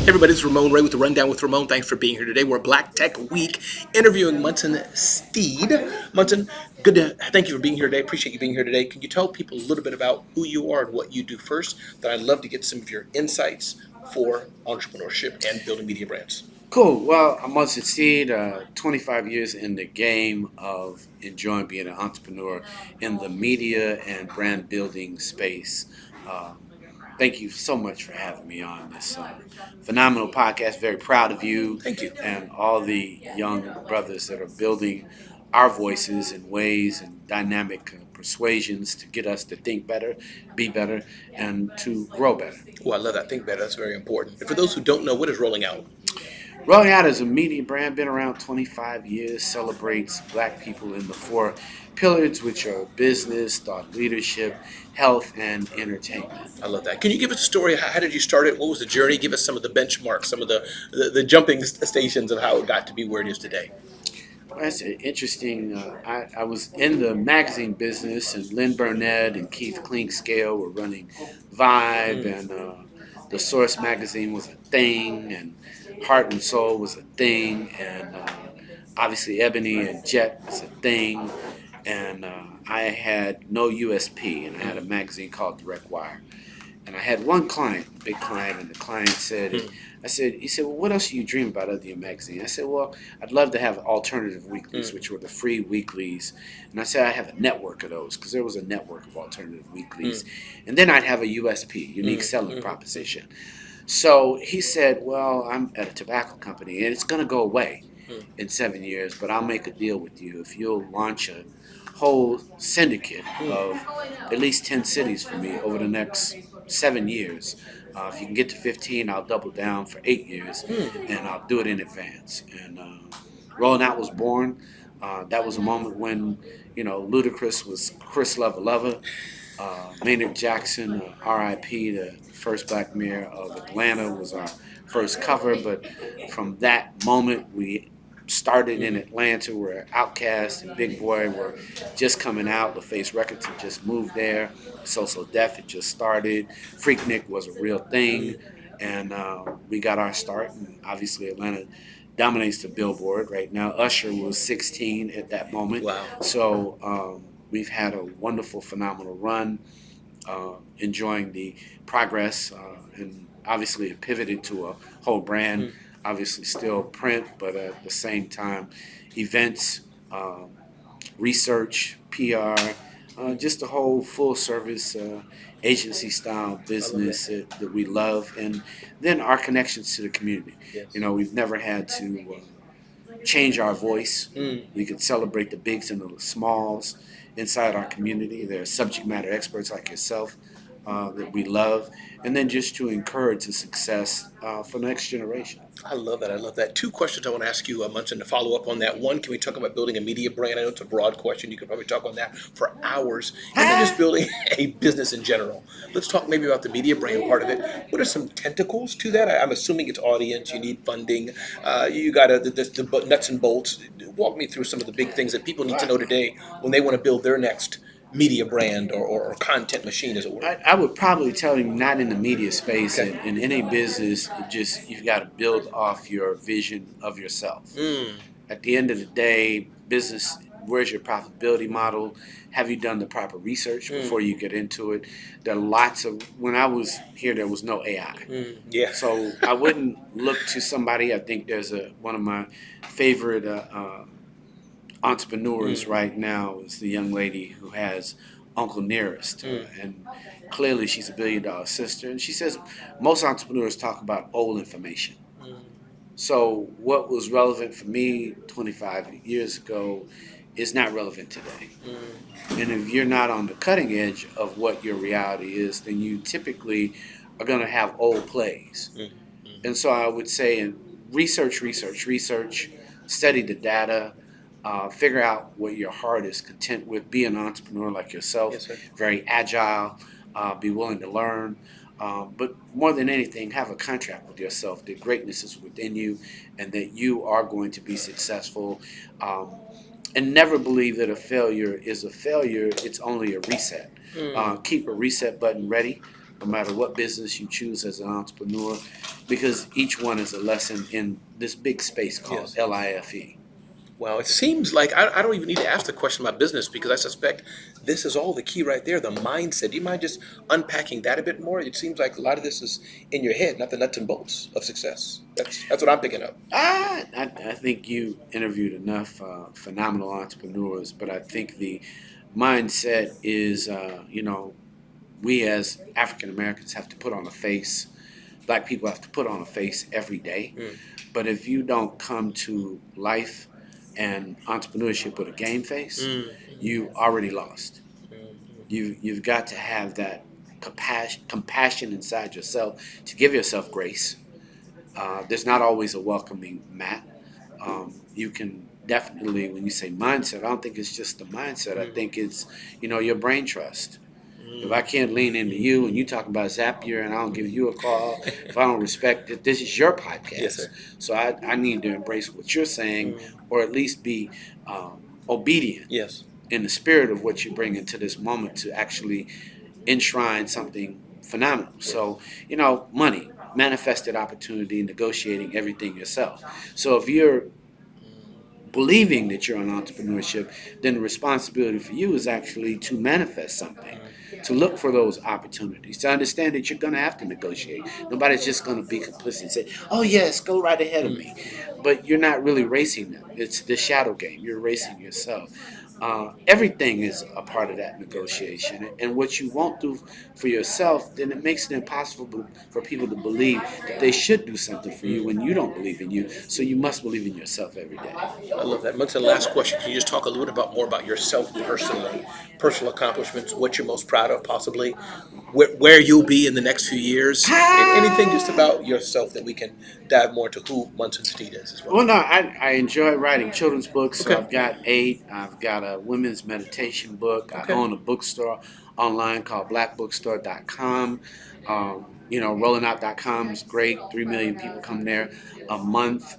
Everybody, it's Ramon Ray with the Rundown with Ramon. Thanks for being here today. We're Black Tech Week interviewing Munson Steed. Munson, good to thank you for being here today. Appreciate you being here today. Can you tell people a little bit about who you are and what you do first? Then I'd love to get some of your insights for entrepreneurship and building media brands. Cool. Well, I'm Munson Steed, 25 years in the game of enjoying being an entrepreneur in the media and brand building space. Uh, Thank you so much for having me on this phenomenal podcast. Very proud of you Thank you. and all the young brothers that are building our voices in ways and dynamic persuasions to get us to think better, be better, and to grow better. Well, I love that. Think better. That's very important. And for those who don't know, what is rolling out? Rolling Out is a media brand, been around 25 years, celebrates black people in the four pillars, which are business, thought leadership, health, and entertainment. I love that. Can you give us a story? How did you start it? What was the journey? Give us some of the benchmarks, some of the jumping stations of how it got to be where it is today. Well, that's interesting. I was in the magazine business, and Lynn Burnett and Keith Clinkscale were running Vibe, and the Source magazine was a thing, and Heart and Soul was a thing, and obviously Ebony and Jet was a thing, and I had no USP, and I had a magazine called Direct Wire, and I had one client, big client, and the client said, he said, well, what else do you dream about other than your magazine? I said, well, I'd love to have alternative weeklies, which were the free weeklies, and I said I have a network of those because there was a network of alternative weeklies, and then I'd have a USP, unique selling proposition. So he said, well, I'm at a tobacco company, and it's going to go away in 7 years, but I'll make a deal with you if you'll launch a whole syndicate of at least 10 cities for me over the next 7 years. If you can get to 15, I'll double down for 8 years, and I'll do it in advance. And Rolling Out was born. That was a moment when, Ludacris was Chris Lover Lover. Maynard Jackson, R.I.P., the first black mayor of Atlanta, was our first cover. But from that moment, we started in Atlanta where Outkast and Big Boy were just coming out. LaFace Records had just moved there. So Def had just started. Freaknik was a real thing. And we got our start. And obviously Atlanta dominates the Billboard right now. Usher was 16 at that moment. Wow. So we've had a wonderful, phenomenal run, enjoying the progress, and obviously it pivoted to a whole brand. Obviously still print, but at the same time, events, research, PR, just a whole full service agency style business that we love, and then our connections to the community. Yes. We've never had to change our voice. We could celebrate the bigs and the smalls inside our community. There are subject matter experts like yourself that we love, and then just to encourage the success for the next generation. I love that. I love that. Two questions I want to ask you, Munson, to follow up on that. One, can we talk about building a media brand? I know it's a broad question. You could probably talk on that for hours. And then just building a business in general. Let's talk maybe about the media brand part of it. What are some tentacles to that? I'm assuming it's audience. You need funding. You got the nuts and bolts. Walk me through some of the big things that people need to know today when they want to build their next media brand or content machine, as it were. I would probably tell you not in the media space. Okay. In any business, you've got to build off your vision of yourself. At the end of the day, business, where's your profitability model? Have you done the proper research before you get into it? There are lots of, when I was here, there was no AI. Yeah. So I wouldn't look to somebody. I think there's one of my favorite entrepreneurs right now is the young lady who has Uncle Nearest, and clearly she's a $1 billion sister. And she says most entrepreneurs talk about old information. So what was relevant for me 25 years ago is not relevant today. And if you're not on the cutting edge of what your reality is, then you typically are going to have old plays. And so I would say research, study the data. Figure out what your heart is content with. Be an entrepreneur like yourself. Yes, sir. Very agile. Be willing to learn. But more than anything, have a contract with yourself that greatness is within you and that you are going to be successful. And never believe that a failure is a failure. It's only a reset. Keep a reset button ready. no matter what business you choose as an entrepreneur, because each one is a lesson in this big space called Yes. LIFE. Well, it seems like I don't even need to ask the question about business because I suspect this is all the key right there, the mindset. Do you mind just unpacking that a bit more? It seems like a lot of this is in your head, not the nuts and bolts of success. That's what I'm picking up. I think you interviewed enough phenomenal entrepreneurs, but I think the mindset is, we as African Americans have to put on a face. Black people have to put on a face every day. Mm, But if you don't come to life and entrepreneurship with a game face, mm, you already lost. mm, You've got to have that compassion inside yourself to give yourself grace. There's not always a welcoming mat. You can definitely, when you say mindset, I don't think it's just the mindset. I mm, think it's, your brain trust. If I mm. can't lean into you and you talk about Zapier and I don't give you a call, if I don't respect it, this is your Yes, podcast. sir. So I need to embrace what you're saying, Mm, or at least be obedient yes. in the spirit of what you bring into this moment to actually enshrine something phenomenal. So, money, manifested opportunity, negotiating everything yourself. So if you're believing that you're in entrepreneurship, then the responsibility for you is actually to manifest something, to look for those opportunities, to understand that you're going to have to negotiate. Nobody's just going to be complicit and say, oh, yes, go right ahead of me. But you're not really racing them. It's the shadow game. You're racing yourself. Everything is a part of that negotiation. And what you won't do for yourself, then it makes it impossible for people to believe that they should do something for you when you don't believe in you. So you must believe in yourself every day. I love that. Munson, last question. Can you just talk a little bit about more about yourself personally, personal accomplishments, what you're most proud of, possibly, where you'll be in the next few years, and anything just about yourself that we can dive more into who Munson Steed is as well. Well, no, I enjoy writing children's books, so Okay. I've got 8. I've got a women's meditation book. I Okay. own a bookstore online called blackbookstore.com. Rollingout.com is great. 3 million people come there a month.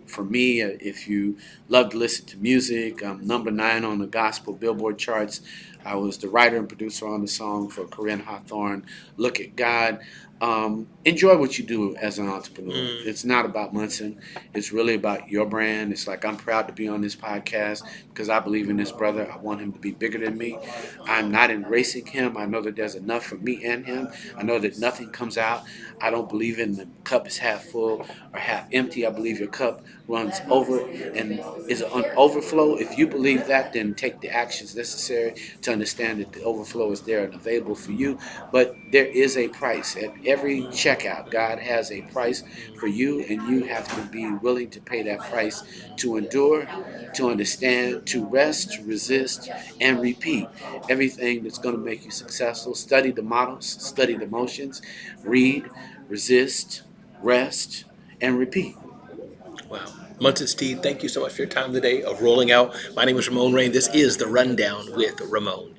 For me, if you love to listen to music, I'm number 9 on the gospel Billboard charts. I was the writer and producer on the song for Corinne Hawthorne, Look at God. Enjoy what you do as an entrepreneur. Mm, It's not about Munson. It's really about your brand. It's like I'm proud to be on this podcast because I believe in this brother. I want him to be bigger than me. I'm not embracing him. I know that there's enough for me and him. I know that nothing comes out. I don't believe in the cup is half full or half empty. I believe your cup runs over and is an overflow. If you believe that, then take the actions necessary to understand that the overflow is there and available for you. But there is a price. At every checkout, God has a price for you, and you have to be willing to pay that price to endure, to understand, to rest, to resist, and repeat. Everything that's going to make you successful. Study the models, study the motions, read, resist, rest, and repeat. wow. Munson Steed, thank you so much for your time today of rolling out. My name is Ramon Ray. This is The Rundown with Ramon.